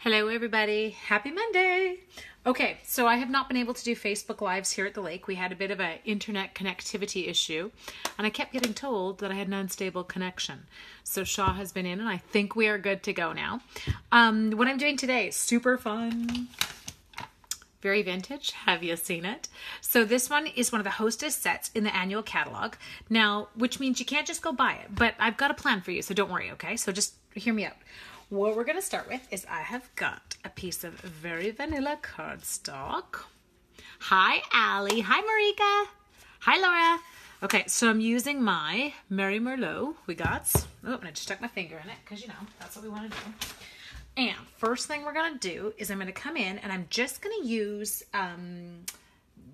Hello everybody, happy Monday. Okay, so I have not been able to do Facebook Lives here at the lake. We had a bit of an internet connectivity issue and I kept getting told that I had an unstable connection. So Shaw has been in and I think we are good to go now. What I'm doing today is super fun. Very vintage. Have you seen it? So this one is one of the Hostess sets in the annual catalog. Now, which means you can't just go buy it, but I've got a plan for you, so don't worry, okay? So just hear me out. What we're going to start with is I have got a piece of very vanilla cardstock. Hi, Allie. Hi, Marika. Hi, Laura. Okay, so I'm using my Mary Merlot. Oh, and I just stuck my finger in it because, you know, that's what we want to do. And first thing we're going to do is I'm going to come in and I'm just going to use,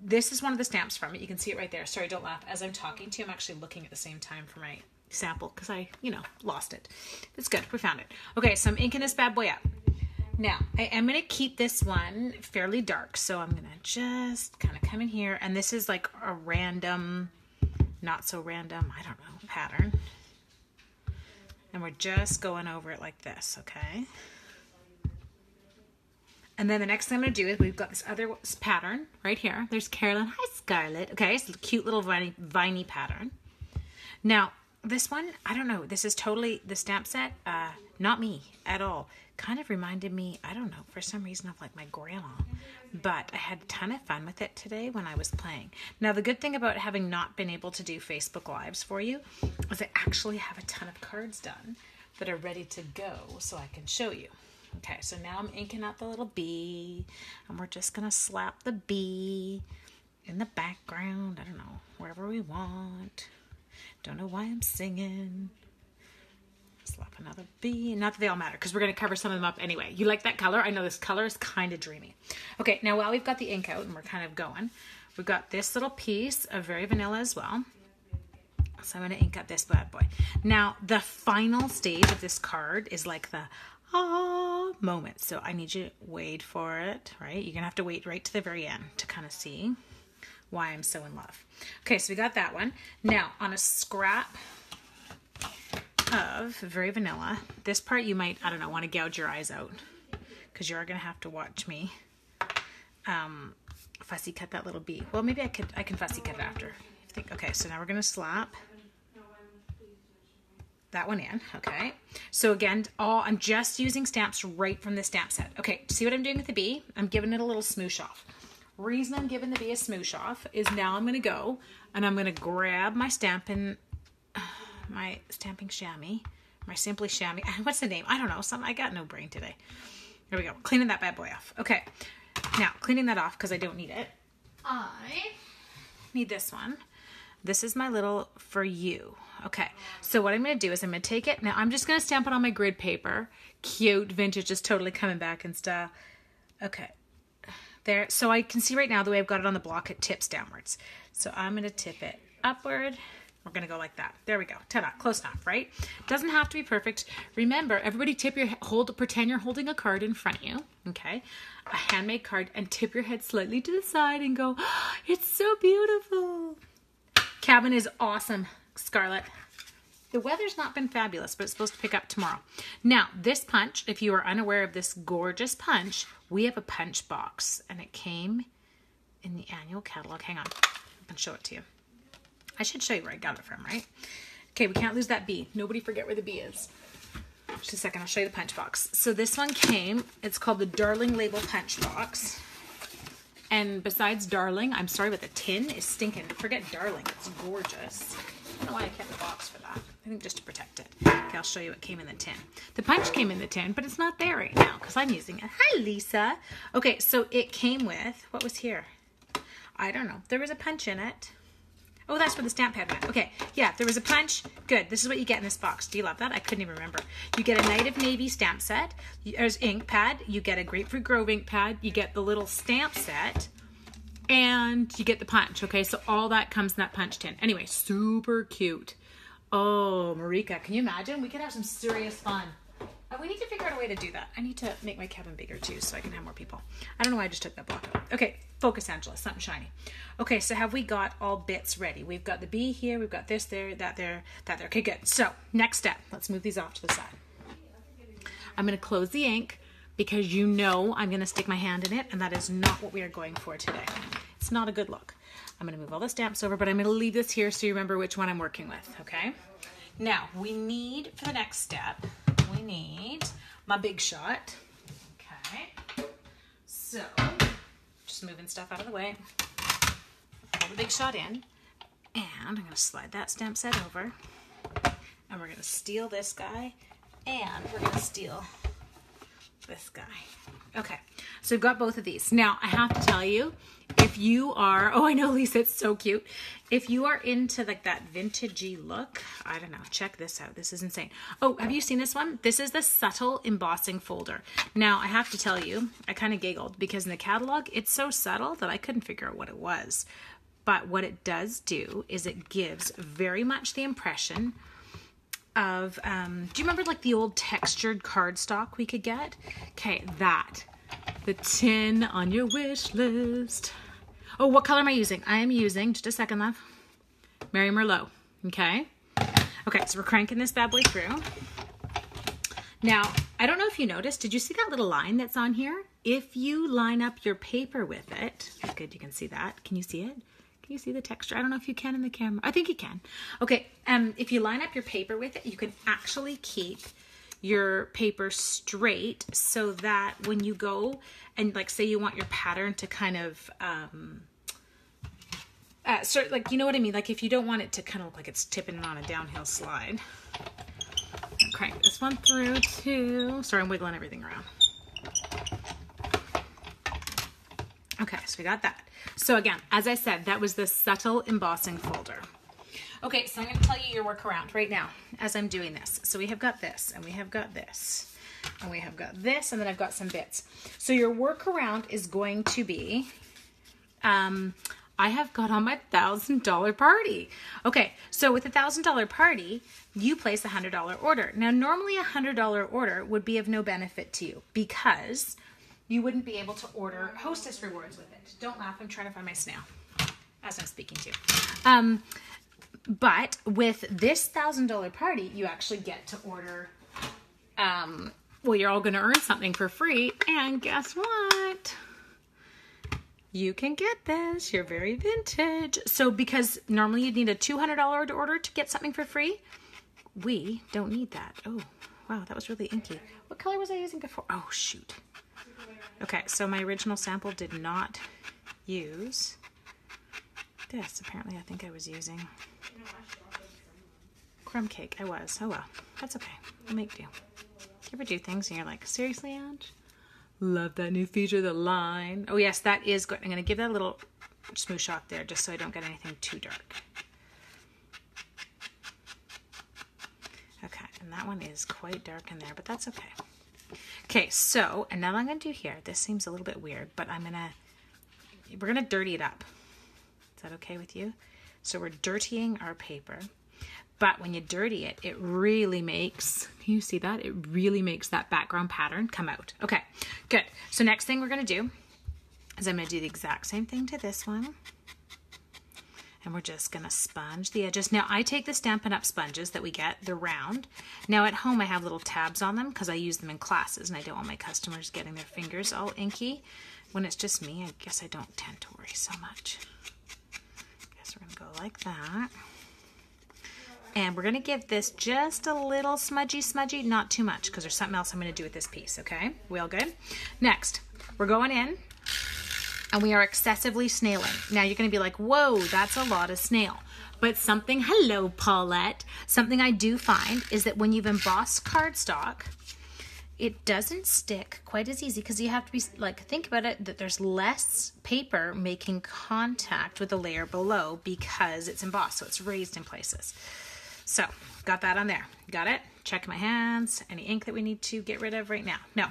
this is one of the stamps from it. You can see it right there. Sorry, don't laugh. As I'm talking to you, I'm actually looking at the same time for my sample because I, lost it. It's good. We found it. Okay, so I'm inking this bad boy up. Now, I am going to keep this one fairly dark. So I'm going to just kind of come in here. And this is like a random, not so random, I don't know, pattern. And we're just going over it like this, okay? And then the next thing I'm going to do is we've got this other pattern right here. There's Carolyn. Hi, Scarlett. Okay, it's a cute little viney pattern. Now, this one, I don't know. This is totally the stamp set. Not me at all. Kind of reminded me, I don't know, for some reason of like my grandma. But I had a ton of fun with it today when I was playing. Now, the good thing about having not been able to do Facebook Lives for you is I actually have a ton of cards done that are ready to go so I can show you. Okay, so now I'm inking out the little bee, and we're just going to slap the bee in the background. I don't know, wherever we want. Don't know why I'm singing. Slap another bee. Not that they all matter, because we're going to cover some of them up anyway. You like that color? I know this color is kind of dreamy. Okay, now while we've got the ink out and we're kind of going, we've got this little piece of very vanilla as well. So I'm going to ink up this bad boy. Now, the final stage of this card is like the moment. So I need you to wait for it, right? You're going to have to wait right to the very end to kind of see why I'm so in love. Okay, so we got that one. Now, on a scrap of very vanilla, this part you might, I don't know, want to gouge your eyes out because you're going to have to watch me fussy cut that little bee. Well, maybe I can fussy cut it after. Okay, so now we're going to slap that one in. Okay, so again, I'm just using stamps right from the stamp set. Okay, see what I'm doing with the bee? I'm giving it a little smoosh off. Reason I'm giving the bee a smoosh off is now I'm going to go and I'm going to grab my stamping chamois, my Simply Chamois. What's the name? I don't know. I got no brain today. There we go. Cleaning that bad boy off. Okay, now cleaning that off because I don't need it. I need this one. This is my little For You. Okay, so what I'm going to do is I'm going to take it. Now, I'm just going to stamp it on my grid paper. Cute, vintage is totally coming back in style. Okay, there. So I can see right now the way I've got it on the block, it tips downwards. So I'm going to tip it upward. We're going to go like that. There we go. Ta-da, close enough, right? Doesn't have to be perfect. Remember, everybody pretend you're holding a card in front of you, okay? A handmade card, and tip your head slightly to the side and go, oh, it's so beautiful. Cabin is awesome, Scarlett. The weather's not been fabulous, but it's supposed to pick up tomorrow. Now, this punch, if you are unaware of this gorgeous punch, we have a punch box, and it came in the annual catalog. Hang on, I can show it to you. I should show you where I got it from, right? Okay, we can't lose that bee. Nobody forget where the bee is. Just a second, I'll show you the punch box. So this one came, it's called the Darling Label Punch Box. And besides Darling, I'm sorry, but the tin is stinking. Forget Darling, it's gorgeous. I don't know why I kept the box for that. I think just to protect it. Okay, I'll show you what came in the tin. The punch came in the tin, but it's not there right now because I'm using it. Hi, Lisa. Okay, so it came with, what was here? I don't know. There was a punch in it. Oh, that's where the stamp pad went. Okay, yeah, there was a punch. Good. This is what you get in this box. Do you love that? I couldn't even remember. You get a Night of Navy stamp set. There's ink pad. You get a Grapefruit Grove ink pad. You get the little stamp set. And you get the punch. Okay, so all that comes in that punch tin. Anyway, super cute. Oh, Marika, can you imagine? We could have some serious fun. We need to figure out a way to do that. I need to make my cabin bigger too so I can have more people. I don't know why I just took that block out. Okay, focus, Angela, something shiny. Okay, so have we got all bits ready? We've got the bee here, we've got this there, that there, that there. Okay, good. So next step, let's move these off to the side. I'm going to close the ink because you know I'm going to stick my hand in it, and that is not what we are going for today. It's not a good look. I'm going to move all the stamps over, but I'm going to leave this here so you remember which one I'm working with, okay? Now, we need, for the next step, we need my Big Shot. Okay. So, just moving stuff out of the way. Pull the Big Shot in, and I'm going to slide that stamp set over, and we're going to steal this guy, and we're going to steal this guy. Okay, so we've got both of these. Now, I have to tell you, if you are, oh, I know, Lisa, it's so cute. If you are into like that vintagey look, I don't know, check this out. This is insane. Oh, have you seen this one? This is the subtle embossing folder. Now, I have to tell you, I kind of giggled because in the catalog, it's so subtle that I couldn't figure out what it was. But what it does do is it gives very much the impression of, do you remember like the old textured cardstock we could get? Okay, that. The 10 on your wish list. Oh, what color am I using? I am using, just a second, love, Mary Merlot, okay? Okay, so we're cranking this bad boy through. Now, I don't know if you noticed, did you see that little line that's on here? If you line up your paper with it, good, you can see that. Can you see it? Can you see the texture? I don't know if you can in the camera. I think you can. Okay, if you line up your paper with it, you can actually keep your paper straight so that when you go and like say you want your pattern to kind of sort like, you know what I mean, like if you don't want it to kind of look like it's tipping on a downhill slide, crank this one through too. Sorry, I'm wiggling everything around. Okay, so we got that. So again, as I said, that was the subtle embossing folder. Okay, so I'm going to tell you your workaround right now as I'm doing this. So we have got this, and we have got this, and we have got this, and then I've got some bits. So your workaround is going to be, I have got on my $1,000 party. Okay, so with a $1,000 party, you place a $100 order. Now, normally a $100 order would be of no benefit to you because you wouldn't be able to order Hostess rewards with it. Don't laugh, I'm trying to find my snail as I'm speaking to you. But with this $1,000 party, you actually get to order, well, you're all going to earn something for free. And guess what? You can get this. You're very vintage. So because normally you'd need a $200 order to get something for free, we don't need that. Oh, wow, that was really inky. What color was I using before? Oh, shoot. Okay, so my original sample did not use this. Apparently, I think I was using crumb cake. I was. Oh well, that's okay. I'll make do. You ever do things and you're like, seriously, Ange? Love that new feature, the line. Oh yes, that is good. I'm gonna give that a little smooth shot there just so I don't get anything too dark. Okay, and that one is quite dark in there, but that's okay. Okay, so, and now what I'm gonna do here, this seems a little bit weird, but we're gonna dirty it up. Is that okay with you? So we're dirtying our paper, but when you dirty it, it really makes, can you see that? It really makes that background pattern come out. Okay, good. So next thing we're gonna do is I'm gonna do the exact same thing to this one. And we're just gonna sponge the edges. Now I take the Stampin' Up! Sponges that we get, they're round. Now at home I have little tabs on them because I use them in classes and I don't want my customers getting their fingers all inky. When it's just me, I guess I don't tend to worry so much. Guess we're gonna go like that. And we're gonna give this just a little smudgy, not too much because there's something else I'm gonna do with this piece, okay? We all good? Next, we're going in and we are excessively snailing. Now you're gonna be like, whoa, that's a lot of snail. But something, hello Paulette, something I do find is that when you've embossed cardstock, it doesn't stick quite as easy because you have to be like, think about it, that there's less paper making contact with the layer below because it's embossed, so it's raised in places. So, got that on there. Got it? Check my hands. Any ink that we need to get rid of right now? No.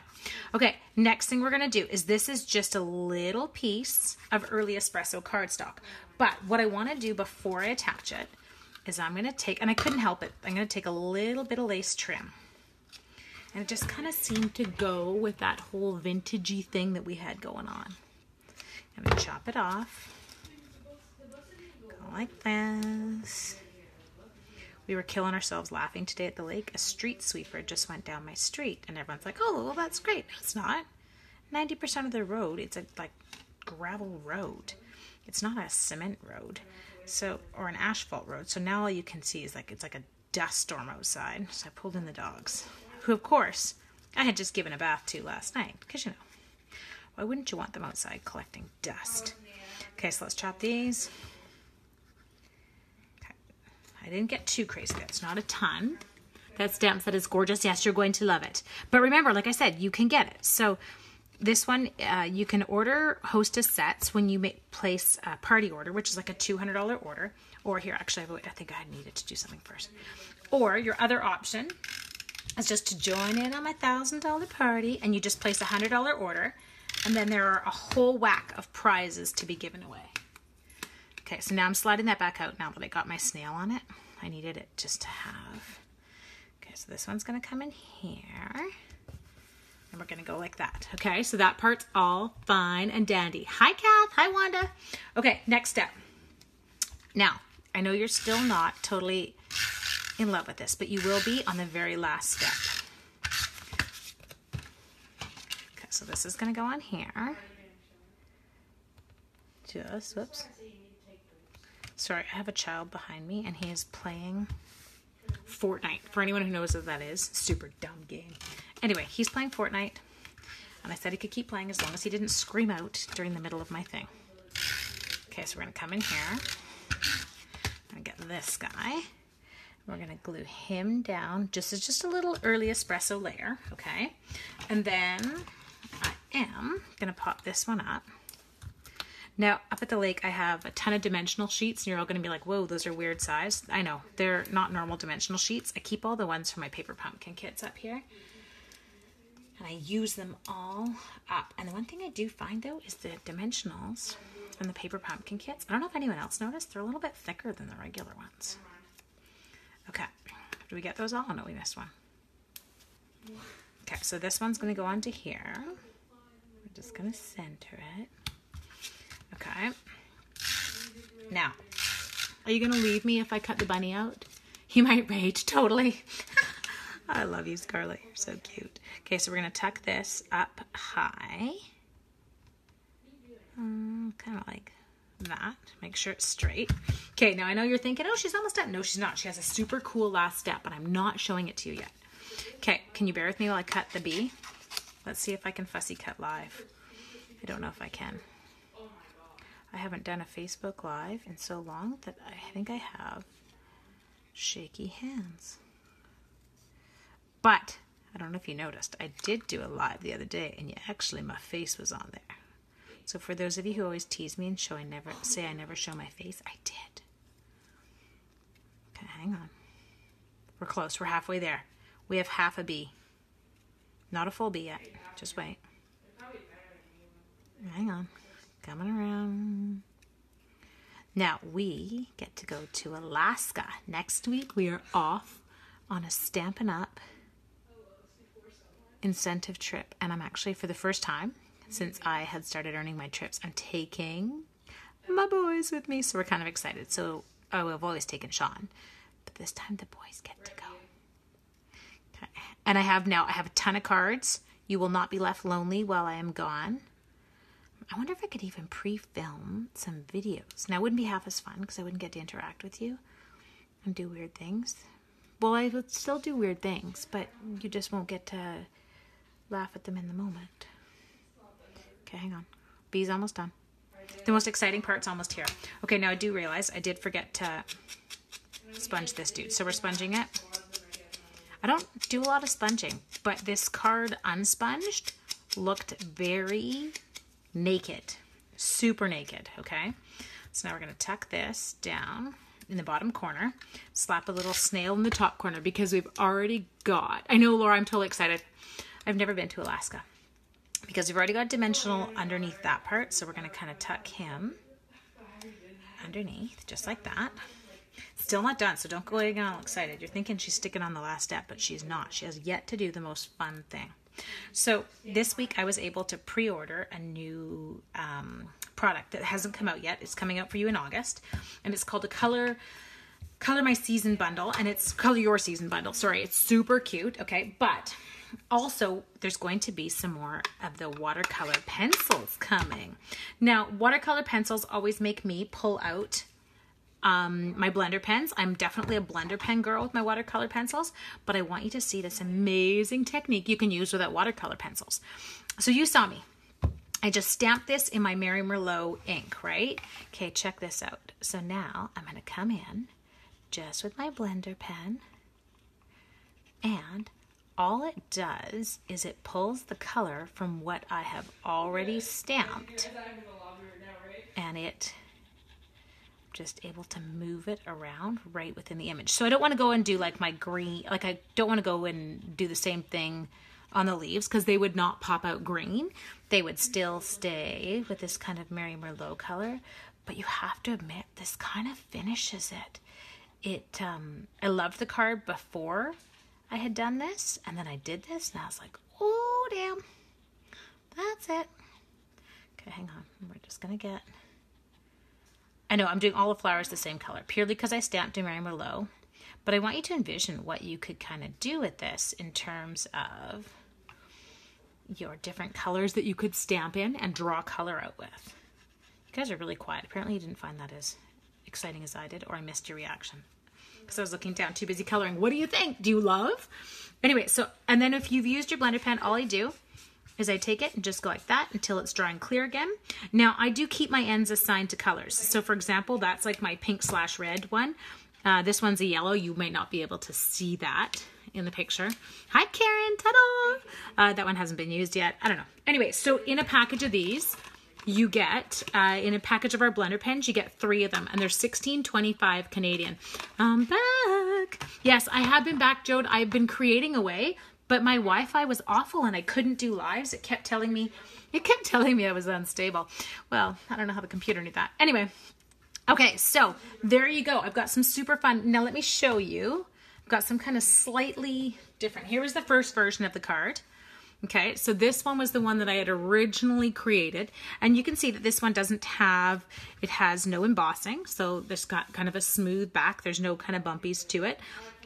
Okay, next thing we're going to do is this is just a little piece of early espresso cardstock. But what I want to do before I attach it is I'm going to take, and I couldn't help it, I'm going to take a little bit of lace trim. And it just kind of seemed to go with that whole vintagey thing that we had going on. I'm going to chop it off. Go like this. We were killing ourselves laughing today at the lake. A street sweeper just went down my street, and everyone's like, oh, well, that's great. No, it's not. 90% of the road, it's a like gravel road. It's not a cement road, so, or an asphalt road. So now all you can see is like, it's like a dust storm outside. So I pulled in the dogs, who of course I had just given a bath to last night, because you know, why wouldn't you want them outside collecting dust? Okay, so let's chop these. Okay. I didn't get too crazy. That's not a ton. That stamp set is gorgeous. Yes, you're going to love it. But remember, like I said, you can get it. So this one, you can order Hostess sets when you place a party order, which is like a $200 order. Or here, actually, I think I needed to do something first. Or your other option is just to join in on my $1,000 party, and you just place a $100 order, and then there are a whole whack of prizes to be given away. Okay, so now I'm sliding that back out now that I got my snail on it. I needed it just to have. Okay, so this one's going to come in here. And we're going to go like that. Okay, so that part's all fine and dandy. Hi, Kath. Hi, Wanda. Okay, next step. Now, I know you're still not totally in love with this, but you will be on the very last step. Okay, so this is going to go on here. Just, whoops. Sorry, I have a child behind me, and he is playing Fortnite. For anyone who knows what that is, super dumb game. Anyway, he's playing Fortnite, and I said he could keep playing as long as he didn't scream out during the middle of my thing. Okay, so we're going to come in here. I'm going to get this guy. We're going to glue him down just as just a little early espresso layer, okay? And then I am going to pop this one up. Now, up at the lake, I have a ton of dimensional sheets, and you're all going to be like, whoa, those are weird size. I know, they're not normal dimensional sheets. I keep all the ones from my paper pumpkin kits up here. And I use them all up. And the one thing I do find, though, is the dimensionals from the paper pumpkin kits. I don't know if anyone else noticed. They're a little bit thicker than the regular ones. Okay. Do we get those all? Oh, no, we missed one. Okay, so this one's going to go onto here. We're just going to center it. Okay. Now, are you going to leave me if I cut the bunny out? He might rage, totally. I love you, Scarlett. You're so cute. Okay, so we're going to tuck this up high. Kind of like that. Make sure it's straight. Okay, now I know you're thinking, oh, she's almost done. No, she's not. She has a super cool last step, but I'm not showing it to you yet. Okay, can you bear with me while I cut the bee? Let's see if I can fussy cut live. I don't know if I can. I haven't done a Facebook Live in so long that I think I have shaky hands. But, I don't know if you noticed, I did do a live the other day, and actually my face was on there. So for those of you who always tease me and say I never show my face, I did. Okay, hang on. We're close. We're halfway there. We have half a bee. Not a full bee yet. Just wait. Hang on. Coming around. Now, we get to go to Alaska. Next week, we are off on a Stampin' Up! Incentive trip. And I'm actually, for the first time since I had started earning my trips, I'm taking my boys with me. So we're kind of excited. So, I've always taken Sean. But this time, the boys get to go. Okay. And I have a ton of cards. You will not be left lonely while I am gone. I wonder if I could even pre-film some videos. Now, it wouldn't be half as fun because I wouldn't get to interact with you and do weird things. Well, I would still do weird things, but you just won't get to laugh at them in the moment. Okay, hang on. Bee's almost done. The most exciting part's almost here. Okay, now I do realize I did forget to sponge this dude. So we're sponging it. I don't do a lot of sponging, but this card unsponged looked very naked, super naked, okay? So now we're going to tuck this down in the bottom corner, slap a little snail in the top corner because we've already got, I know, Laura, I'm totally excited. I've never been to Alaska because we've already got dimensional underneath that part, so we're going to kind of tuck him underneath, just like that. Still not done, so don't go getting all excited. You're thinking she's sticking on the last step, but she's not. She has yet to do the most fun thing. So this week I was able to pre-order a new product that hasn't come out yet. It's coming out for you in August, and it's called a color Color My Season bundle, and it's Color Your Season bundle. Sorry, it's super cute. Okay, but also there's going to be some more of the watercolor pencils coming. Now, watercolor pencils always make me pull out my blender pens. I'm definitely a blender pen girl with my watercolor pencils, but I want you to see this amazing technique you can use without watercolor pencils. So you saw me. I just stamped this in my Mary Merlot ink, right? Okay, check this out. So now I'm going to come in just with my blender pen, and all it does is it pulls the color from what I have already stamped, and it just able to move it around right within the image. So I don't want to go and do like my green, like I don't want to go and do the same thing on the leaves because they would not pop out green. They would still stay with this kind of Mary Merlot color, but you have to admit this kind of finishes it. I loved the card before I had done this, and then I did this and I was like, oh damn, that's it. Okay, hang on, we're just gonna get, I know I'm doing all the flowers the same color purely because I stamped in Mary Merlot, but I want you to envision what you could kind of do with this in terms of your different colors that you could stamp in and draw color out with. You guys are really quiet. Apparently you didn't find that as exciting as I did, or I missed your reaction because I was looking down, too busy coloring. What do you think? Do you love? Anyway, so, and then if you've used your blender pen, all I do is I take it and just go like that until it's dry and clear again. Now, I do keep my ends assigned to colors. So, for example, that's like my pink/red one. This one's a yellow. You might not be able to see that in the picture. Hi, Karen. Ta-da! That one hasn't been used yet. I don't know. Anyway, so in a package of these, you get, in a package of our blender pens, you get 3 of them, and they're $16.25 Canadian. I'm back. Yes, I have been back, Jode. I've been creating away, but my Wi-Fi was awful and I couldn't do lives. It kept telling me I was unstable. Well, I don't know how the computer knew that. Anyway, okay, so there you go. I've got some super fun. Now let me show you. I've got some kind of slightly different. Here was the first version of the card. Okay, so this one was the one that I had originally created, and you can see that this one doesn't have, it has no embossing, so there's got kind of a smooth back. There's no kind of bumpies to it.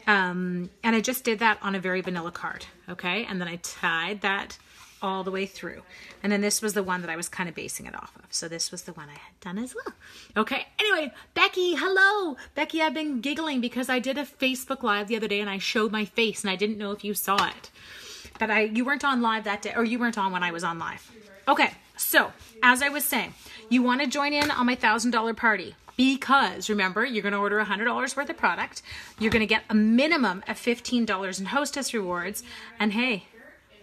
And I just did that on a very vanilla card, okay? And then I tied that all the way through. And then this was the one that I was kind of basing it off of. So this was the one I had done as well. Okay, anyway, Becky, hello. Becky, I've been giggling because I did a Facebook Live the other day and I showed my face and I didn't know if you saw it. But you weren't on live that day, or you weren't on when I was on live. Okay, so as I was saying, you want to join in on my $1,000 party because remember, you're going to order $100 worth of product. You're going to get a minimum of $15 in Hostess rewards. And hey,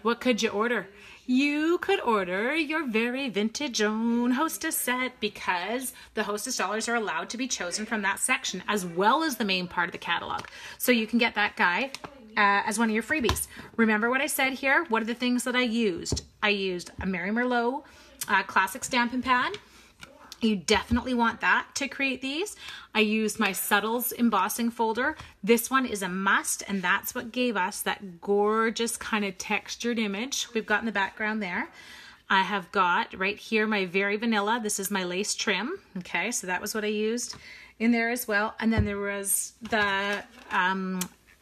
what could you order? You could order your very vintage own Hostess set because the Hostess dollars are allowed to be chosen from that section as well as the main part of the catalog. So you can get that guy as one of your freebies. Remember what I said here? What are the things that I used? I used a Mary Merlot classic stamping pad. You definitely want that to create these. I used my Subtles embossing folder. This one is a must, and that's what gave us that gorgeous kind of textured image we've got in the background there. I have got right here my Very Vanilla. This is my lace trim. Okay, so that was what I used in there as well. And then there was the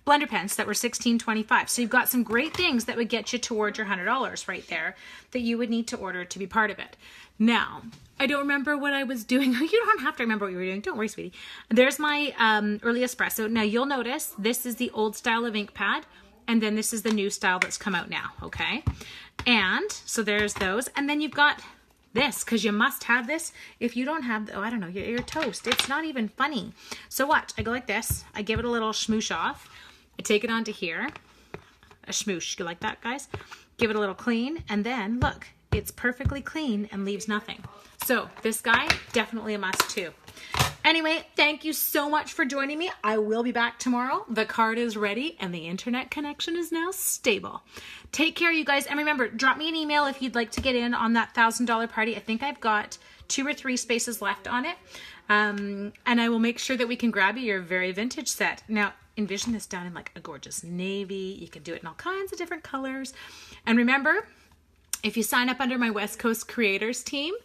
blender pens that were $16.25. So you've got some great things that would get you towards your $100 right there that you would need to order to be part of it. Now, I don't remember what I was doing. You don't have to remember what you were doing. Don't worry, sweetie. There's my early espresso. Now you'll notice this is the old style of ink pad, and then this is the new style that's come out now, okay? And so there's those. And then you've got this, because you must have this. If you don't have, oh, I don't know, you're toast. It's not even funny. So watch, I go like this. I give it a little smoosh off. I take it onto here. A smoosh. You like that, guys? Give it a little clean, and then look, it's perfectly clean and leaves nothing. So this guy, definitely a must too. Anyway, thank you so much for joining me. I will be back tomorrow. The card is ready and the internet connection is now stable. Take care, you guys. And remember, drop me an email if you'd like to get in on that $1,000 party. I think I've got 2 or 3 spaces left on it. And I will make sure that we can grab you your very vintage set. Now, envision this down in like a gorgeous navy. You can do it in all kinds of different colors. And remember, if you sign up under my West Coast Creators team,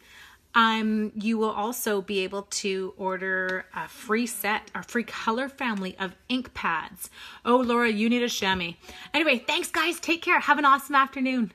You will also be able to order a free set or free color family of ink pads. Oh, Laura, you need a chamois. Anyway, thanks guys. Take care. Have an awesome afternoon.